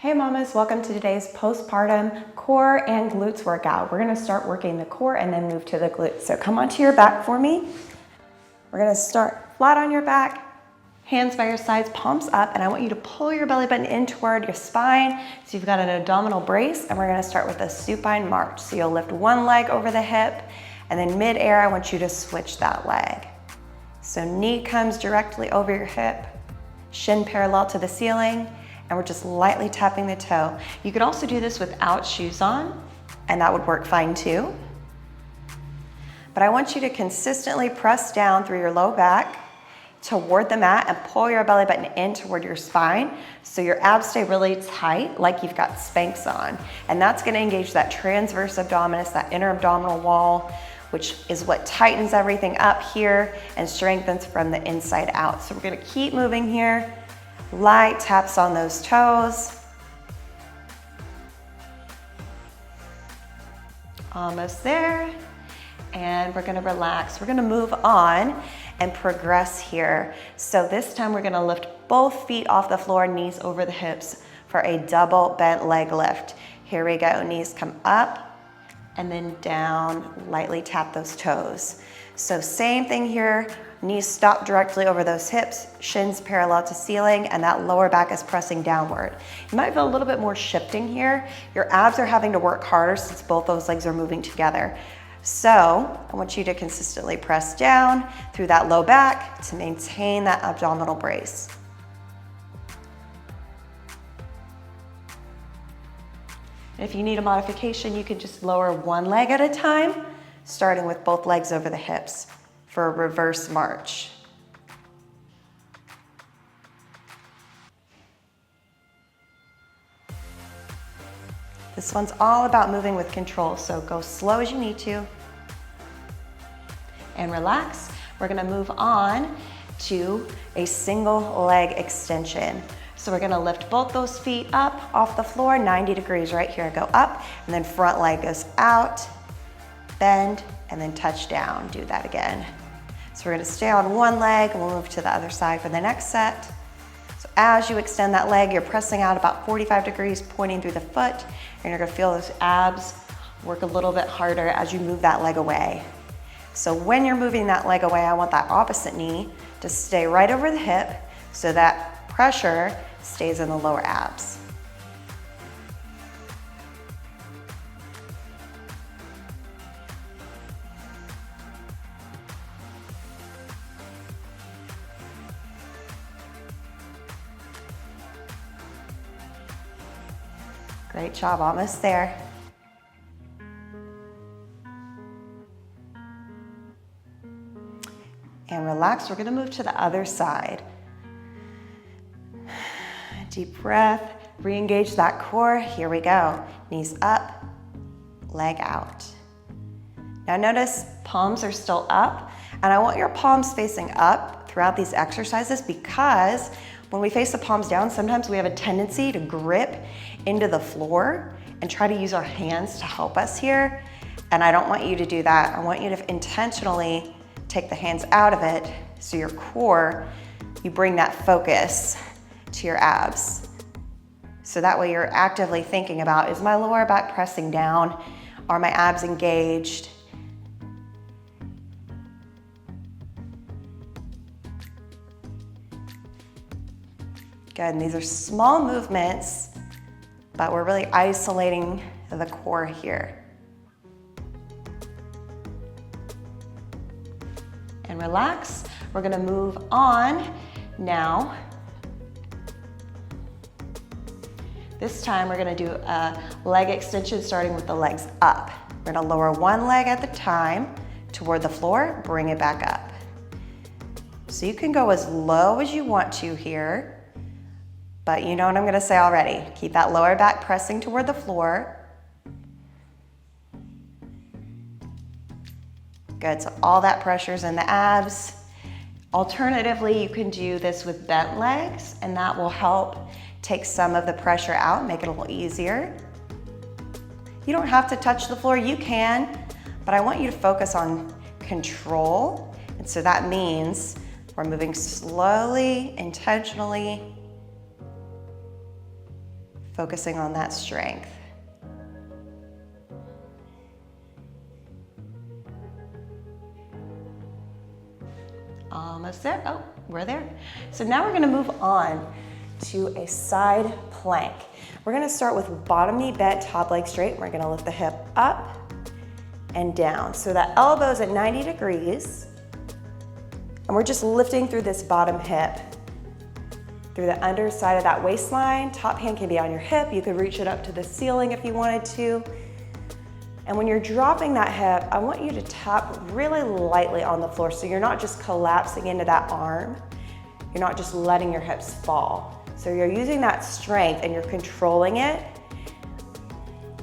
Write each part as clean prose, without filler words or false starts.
Hey mamas, welcome to today's postpartum core and glutes workout. We're gonna start working the core and then move to the glutes. So come onto your back for me. We're gonna start flat on your back, hands by your sides, palms up, and I want you to pull your belly button in toward your spine so you've got an abdominal brace, and we're gonna start with a supine march. So you'll lift one leg over the hip, and then mid-air, I want you to switch that leg. So knee comes directly over your hip, shin parallel to the ceiling, and we're just lightly tapping the toe. You could also do this without shoes on, and that would work fine too. But I want you to consistently press down through your low back toward the mat and pull your belly button in toward your spine so your abs stay really tight, like you've got Spanx on. And that's gonna engage that transverse abdominis, that inner abdominal wall, which is what tightens everything up here and strengthens from the inside out. So we're gonna keep moving here. Light taps on those toes. Almost there. And we're gonna relax. We're gonna move on and progress here. So this time we're gonna lift both feet off the floor, knees over the hips for a double bent leg lift. Here we go, knees come up and then down, lightly tap those toes. So same thing here, knees stop directly over those hips, shins parallel to ceiling, and that lower back is pressing downward. You might feel a little bit more shifting here. Your abs are having to work harder since both those legs are moving together. So I want you to consistently press down through that low back to maintain that abdominal brace. If you need a modification, you can just lower one leg at a time, starting with both legs over the hips for a reverse march. This one's all about moving with control, so go slow as you need to. And relax. We're gonna move on to a single leg extension. So we're gonna lift both those feet up off the floor, 90 degrees right here. Go up, and then front leg goes out, bend, and then touch down. Do that again. So we're gonna stay on one leg, and we'll move to the other side for the next set. So as you extend that leg, you're pressing out about 45 degrees, pointing through the foot, and you're gonna feel those abs work a little bit harder as you move that leg away. So when you're moving that leg away, I want that opposite knee to stay right over the hip so that pressure stays in the lower abs. Great job, almost there. And relax, we're gonna move to the other side. Deep breath, re-engage that core. Here we go. Knees up, leg out. Now notice palms are still up, and I want your palms facing up throughout these exercises because when we face the palms down, sometimes we have a tendency to grip into the floor and try to use our hands to help us here. And I don't want you to do that. I want you to intentionally take the hands out of it so your core, you bring that focus to your abs. So that way you're actively thinking about, is my lower back pressing down? Are my abs engaged? Good, and these are small movements, but we're really isolating the core here. And relax, we're gonna move on now. This time we're gonna do a leg extension starting with the legs up. We're gonna lower one leg at the time toward the floor, bring it back up. So you can go as low as you want to here, but you know what I'm gonna say already. Keep that lower back pressing toward the floor. Good, so all that pressure's in the abs. Alternatively, you can do this with bent legs, and that will help take some of the pressure out, make it a little easier. You don't have to touch the floor, you can, but I want you to focus on control. And so that means we're moving slowly, intentionally, Focusing on that strength. Almost there. Oh, we're there. So now we're gonna move on to a side plank. We're gonna start with bottom knee bent, top leg straight. We're gonna lift the hip up and down. So that elbow's at 90 degrees. And we're just lifting through this bottom hip, through the underside of that waistline. Top hand can be on your hip. You could reach it up to the ceiling if you wanted to. And when you're dropping that hip, I want you to tap really lightly on the floor so you're not just collapsing into that arm. You're not just letting your hips fall. So you're using that strength and you're controlling it,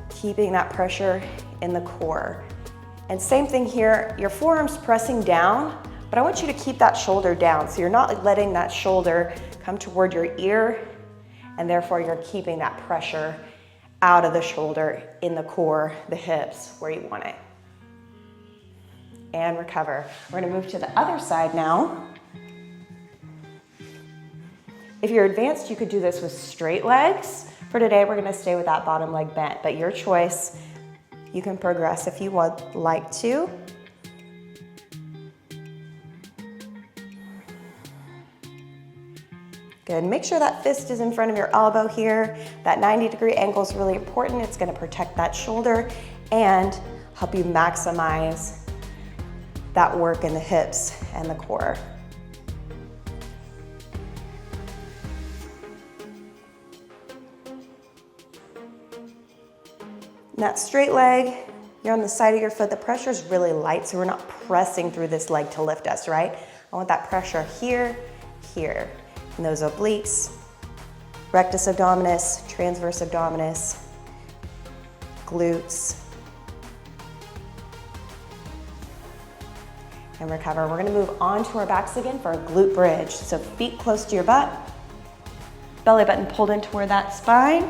keeping that pressure in the core. And same thing here, your forearm's pressing down, but I want you to keep that shoulder down. So you're not letting that shoulder come toward your ear, and therefore you're keeping that pressure out of the shoulder, in the core, the hips, where you want it. And recover. We're gonna move to the other side now. If you're advanced, you could do this with straight legs. For today, we're gonna stay with that bottom leg bent, but your choice. You can progress if you would like to. Good, make sure that fist is in front of your elbow here. That 90-degree angle is really important. It's gonna protect that shoulder and help you maximize that work in the hips and the core. And that straight leg, you're on the side of your foot. The pressure is really light, so we're not pressing through this leg to lift us, right? I want that pressure here, here. And those obliques, rectus abdominis, transverse abdominis, glutes. And recover. We're gonna move on to our backs again for a glute bridge. So feet close to your butt, belly button pulled in toward that spine.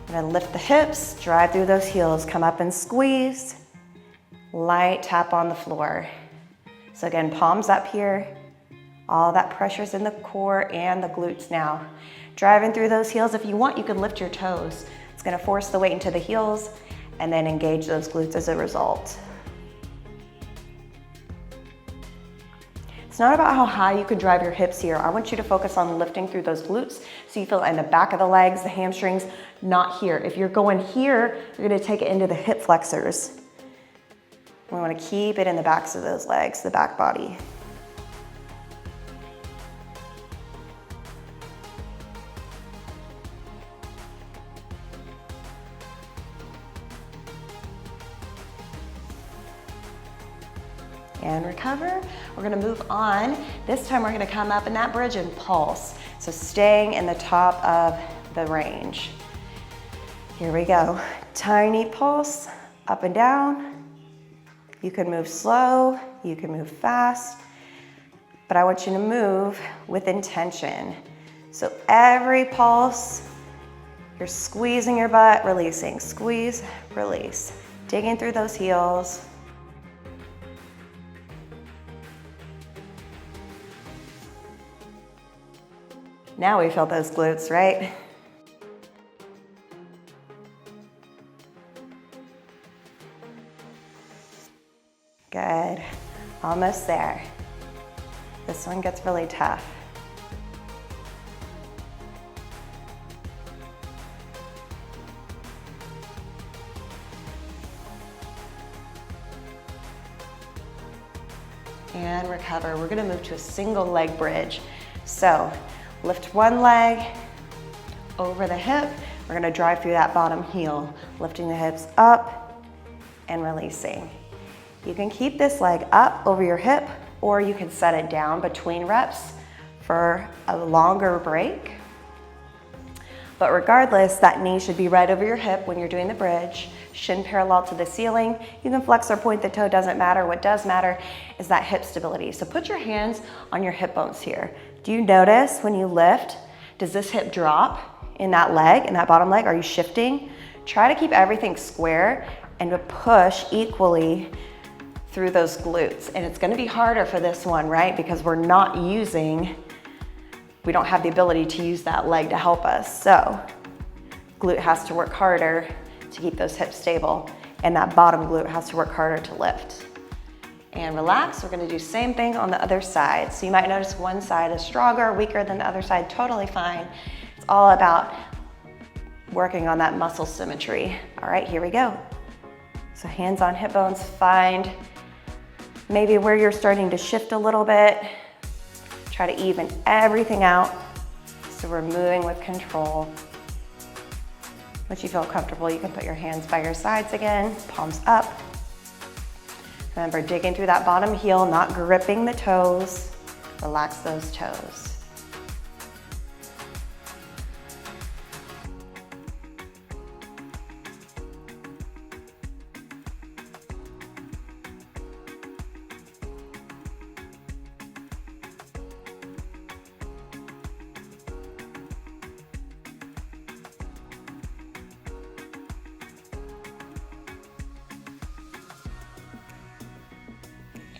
We're gonna lift the hips, drive through those heels, come up and squeeze. Light tap on the floor. So again, palms up here. All that pressure's in the core and the glutes now. Driving through those heels. If you want, you can lift your toes. It's gonna force the weight into the heels and then engage those glutes as a result. It's not about how high you can drive your hips here. I want you to focus on lifting through those glutes so you feel it in the back of the legs, the hamstrings, not here. If you're going here, you're gonna take it into the hip flexors. We wanna keep it in the backs of those legs, the back body. And recover. We're gonna move on. This time we're gonna come up in that bridge and pulse. So staying in the top of the range. Here we go. Tiny pulse, up and down. You can move slow, you can move fast, but I want you to move with intention. So every pulse, you're squeezing your butt, releasing, squeeze, release. Digging through those heels. Now we feel those glutes, right? Good, almost there. This one gets really tough. And recover. We're gonna move to a single leg bridge. So, lift one leg over the hip. We're gonna drive through that bottom heel, lifting the hips up and releasing. You can keep this leg up over your hip, or you can set it down between reps for a longer break. But regardless, that knee should be right over your hip when you're doing the bridge, shin parallel to the ceiling. You can flex or point the toe, doesn't matter. What does matter is that hip stability. So put your hands on your hip bones here. Do you notice when you lift, does this hip drop in that leg, in that bottom leg? Are you shifting? Try to keep everything square and to push equally through those glutes. And it's gonna be harder for this one, right? Because we don't have the ability to use that leg to help us. So glute has to work harder to keep those hips stable, and that bottom glute has to work harder to lift. And relax, we're gonna do same thing on the other side. So you might notice one side is stronger or weaker than the other side, totally fine. It's all about working on that muscle symmetry. All right, here we go. So hands on hip bones, find maybe where you're starting to shift a little bit. Try to even everything out so we're moving with control. Once you feel comfortable, you can put your hands by your sides again, palms up. Remember, digging through that bottom heel, not gripping the toes. Relax those toes.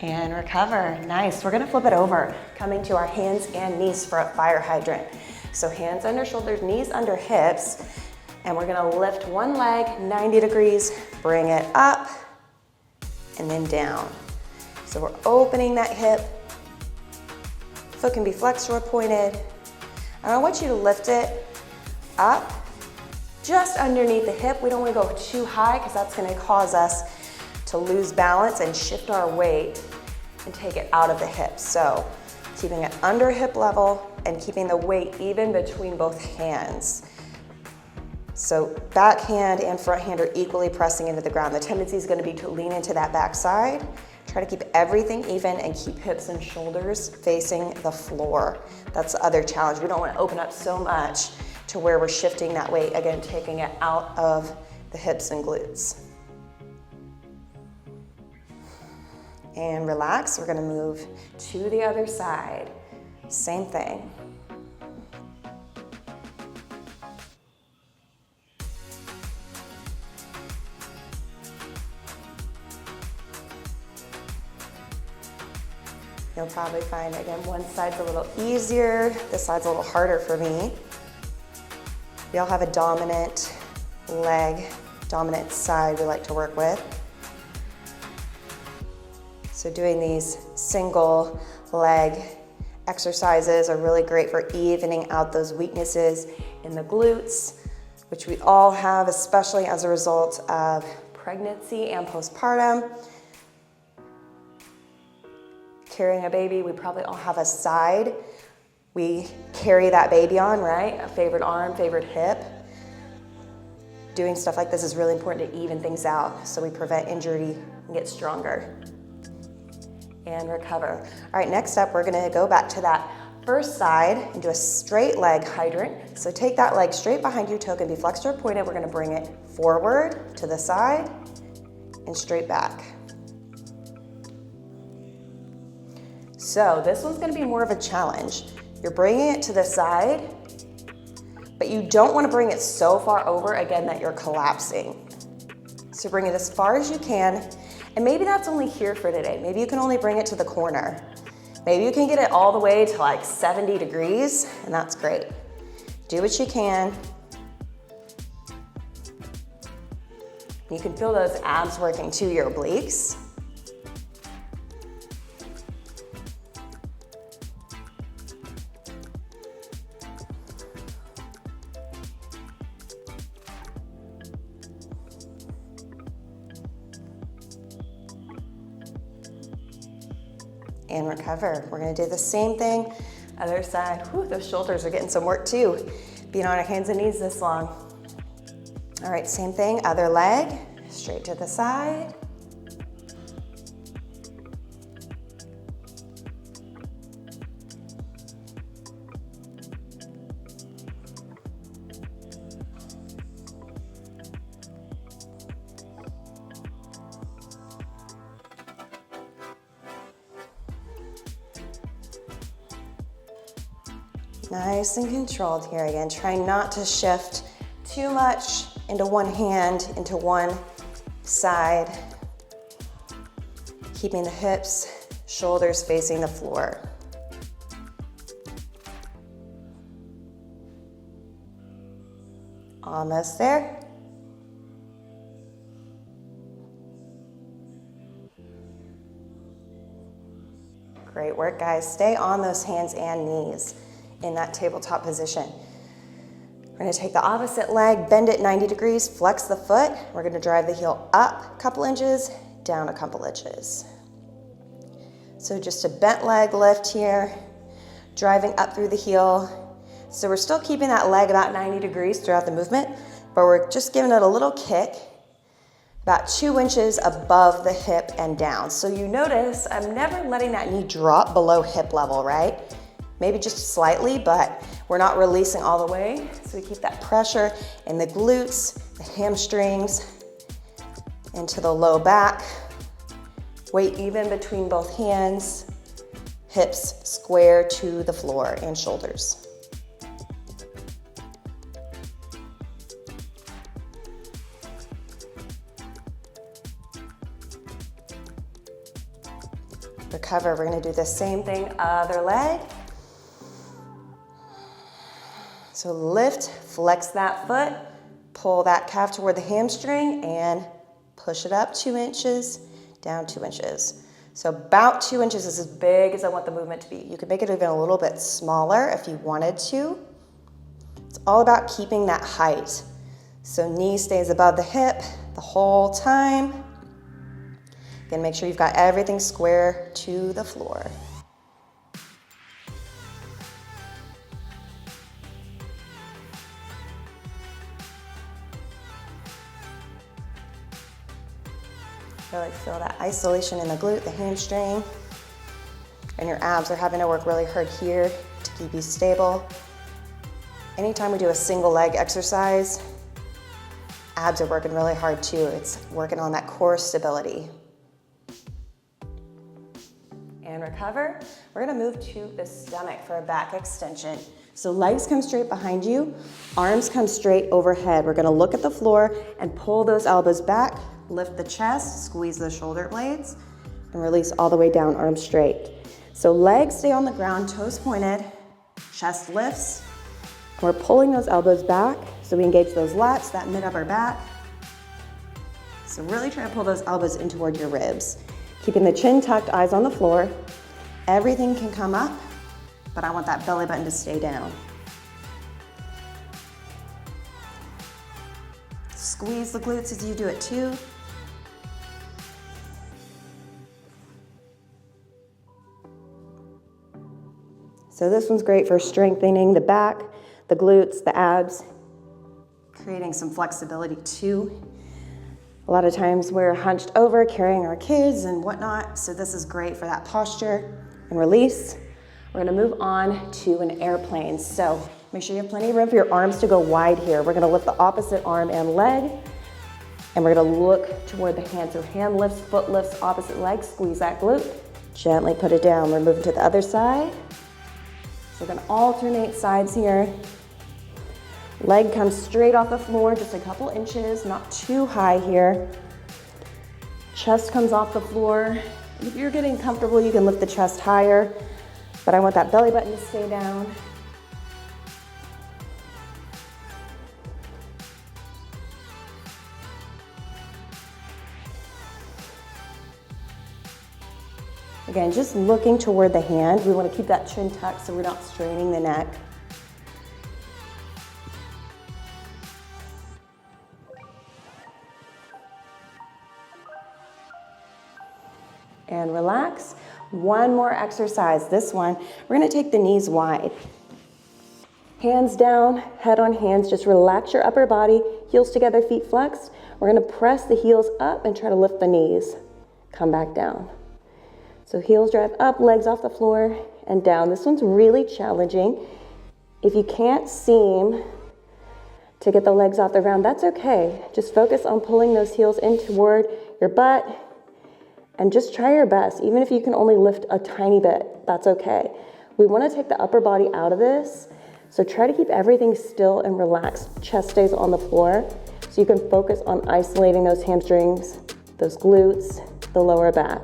And recover, nice. We're gonna flip it over, coming to our hands and knees for a fire hydrant. So hands under shoulders, knees under hips, and we're gonna lift one leg 90 degrees, bring it up, and then down. So we're opening that hip. Foot can be flexed or pointed. And I want you to lift it up, just underneath the hip. We don't wanna go too high because that's gonna cause us to lose balance and shift our weight and take it out of the hips. So keeping it under hip level and keeping the weight even between both hands. So back hand and front hand are equally pressing into the ground. The tendency is gonna be to lean into that back side. Try to keep everything even and keep hips and shoulders facing the floor. That's the other challenge. We don't wanna open up so much to where we're shifting that weight, again, taking it out of the hips and glutes. And relax, we're gonna move to the other side. Same thing. You'll probably find, again, one side's a little easier, this side's a little harder for me. We all have a dominant leg, dominant side we like to work with. So doing these single leg exercises are really great for evening out those weaknesses in the glutes, which we all have, especially as a result of pregnancy and postpartum. Carrying a baby, we probably all have a side we carry that baby on, right? A favorite arm, favorite hip. Doing stuff like this is really important to even things out so we prevent injury and get stronger. And recover. All right, next up, we're gonna go back to that first side and do a straight leg hydrant. So take that leg straight behind you, toe can be flexed or pointed. We're gonna bring it forward to the side and straight back. So this one's gonna be more of a challenge. You're bringing it to the side, but you don't wanna bring it so far over, again, that you're collapsing. So bring it as far as you can. And maybe that's only here for today. Maybe you can only bring it to the corner. Maybe you can get it all the way to like 70 degrees, and that's great. Do what you can. You can feel those abs working to your obliques. And recover. We're gonna do the same thing. Other side. Whew, those shoulders are getting some work too, being on our hands and knees this long. All right, same thing, other leg, straight to the side. Nice and controlled here again. Try not to shift too much into one hand, into one side. Keeping the hips, shoulders facing the floor. Almost there. Great work, guys. Stay on those hands and knees in that tabletop position. We're gonna take the opposite leg, bend it 90 degrees, flex the foot. We're gonna drive the heel up a couple inches, down a couple inches. So just a bent leg lift here, driving up through the heel. So we're still keeping that leg about 90 degrees throughout the movement, but we're just giving it a little kick, about 2 inches above the hip and down. So you notice I'm never letting that knee drop below hip level, right? Maybe just slightly, but we're not releasing all the way. So we keep that pressure in the glutes, the hamstrings, into the low back. Weight even between both hands, hips square to the floor and shoulders. Recover, we're gonna do the same thing, other leg. So lift, flex that foot, pull that calf toward the hamstring and push it up 2 inches, down 2 inches. So about 2 inches is as big as I want the movement to be. You could make it even a little bit smaller if you wanted to. It's all about keeping that height. So knee stays above the hip the whole time. Again, make sure you've got everything square to the floor. Really feel that isolation in the glute, the hamstring, and your abs are having to work really hard here to keep you stable. Anytime we do a single leg exercise, abs are working really hard too. It's working on that core stability. And recover. We're gonna move to the stomach for a back extension. So legs come straight behind you, arms come straight overhead. We're gonna look at the floor and pull those elbows back, lift the chest, squeeze the shoulder blades, and release all the way down, arms straight. So legs stay on the ground, toes pointed, chest lifts. We're pulling those elbows back so we engage those lats, that mid-upper back. So really try to pull those elbows in toward your ribs. Keeping the chin tucked, eyes on the floor. Everything can come up, but I want that belly button to stay down. Squeeze the glutes as you do it too. So this one's great for strengthening the back, the glutes, the abs, creating some flexibility too. A lot of times we're hunched over carrying our kids and whatnot, so this is great for that posture and release. We're gonna move on to an airplane. So make sure you have plenty of room for your arms to go wide here. We're gonna lift the opposite arm and leg, and we're gonna look toward the hand. So hand lifts, foot lifts, opposite leg, squeeze that glute. Gently put it down. We're moving to the other side. So we're gonna alternate sides here. Leg comes straight off the floor, just a couple inches, not too high here. Chest comes off the floor. If you're getting comfortable, you can lift the chest higher, but I want that belly button to stay down. Again, just looking toward the hand. We want to keep that chin tucked so we're not straining the neck. And relax. One more exercise. This one, we're gonna take the knees wide. Hands down, head on hands. Just relax your upper body, heels together, feet flexed. We're gonna press the heels up and try to lift the knees. Come back down. So heels drive up, legs off the floor and down. This one's really challenging. If you can't seem to get the legs off the ground, that's okay. Just focus on pulling those heels in toward your butt. And just try your best. Even if you can only lift a tiny bit, that's okay. We want to take the upper body out of this. So try to keep everything still and relaxed. Chest stays on the floor. So you can focus on isolating those hamstrings, those glutes, the lower back.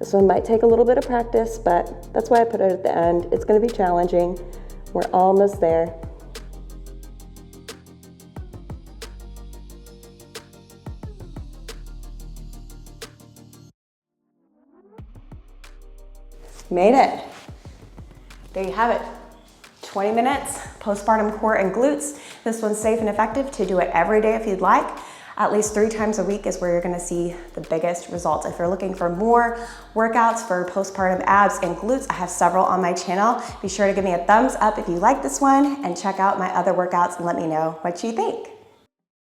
This one might take a little bit of practice, but that's why I put it at the end. It's going to be challenging. We're almost there. Made it. There you have it. 20 minutes, postpartum core and glutes. This one's safe and effective to do it every day if you'd like. At least 3 times a week is where you're gonna see the biggest results. If you're looking for more workouts for postpartum abs and glutes, I have several on my channel. Be sure to give me a thumbs up if you like this one and check out my other workouts and let me know what you think.